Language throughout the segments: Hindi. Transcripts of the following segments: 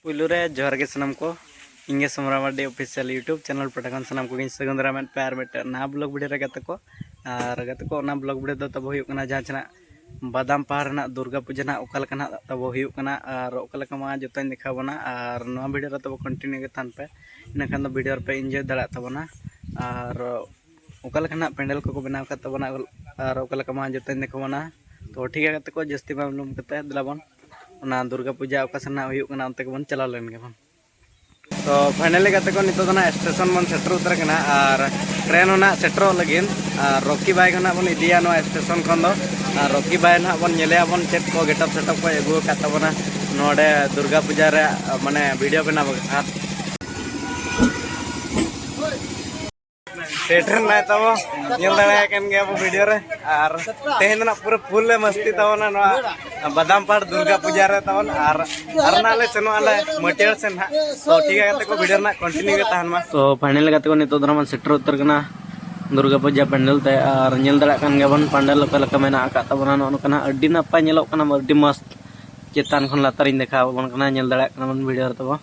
पुलुरे जोहर के सनम को इंगे समरावाडी ऑफिशियल यूट्यूब चैनल पटाकन सनम को गिन सगंदरा में पैर में ना ब्लॉग वीडियो रे गते को ना ब्लॉग वीडियो दो तब हुयुक कना जहां चना बादाम पहाड़ ना दुर्गा पूजा ना ओका लका ना तब हुयुक कना और ओका लका मा जोतान देखाबना और नवा वीडियो रे तब कंटिन्यू के थान पे इनखान दो वीडियो पे एंजॉय दड़ा तबना और ओका लका ना पेंडल को बनाव का तबना और ओका लका मा जोतान देखाबना तो ठीक है गते को जस्ती मालूम कते दिलाबन ना दुर्गा पूजा ओका सना हुयुक कना अंते को चला लेन के बन तो फाइनली गते को नितो ना स्टेशन बन सेटर उतर कना और ट्रेन होना सेटरो लगिन रॉकी बाइक होना बन इदिया नो स्टेशन खन दो रॉकी बाइक ना बन नेले बन चेक को गेटअप सेटअप को एगु का तबना नोडे दुर्गा पूजा रे माने वीडियो बना बका सेटर ना तब नेल दड़ा कन गया वो वीडियो रे और तेहन ना पूरा फुल मस्ती तबना नो बादाम पहाड़ दुर्गा पूजा रे तबन और नाले चनो आले मटेरियल से ना तो ठीक है को वीडियो ना कंटिन्यू के तहन मा तो फाइनल गते को नितो दरमान सेटर उतर कना दुर्गा पूजा पेंडल ते और नेल दड़ा कन गबन पंडल लका लका मेना आका तबना नो कना अड्डी नपाय नेलोक कना अड्डी मस्त चेतान खन लातारिन देखा बन कना नेल दड़ा कना बन वीडियो रे तब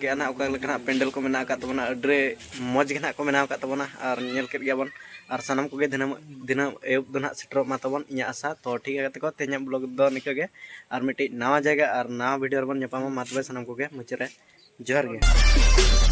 के ना ओका लेकना पेंडल को मेना का तबना अड्रे मौज के ना को मेना का तबना और नेल के गया बन और सनम को गे दिनम एब दो ना सेटर मा तबन इया आशा तो ठीक है को तेኛ ब्लॉग दो निके गे और मिटी नवा जगह और नवा वीडियो बन नेपामा मातबे सनम को गे मुचरे जोहर गे।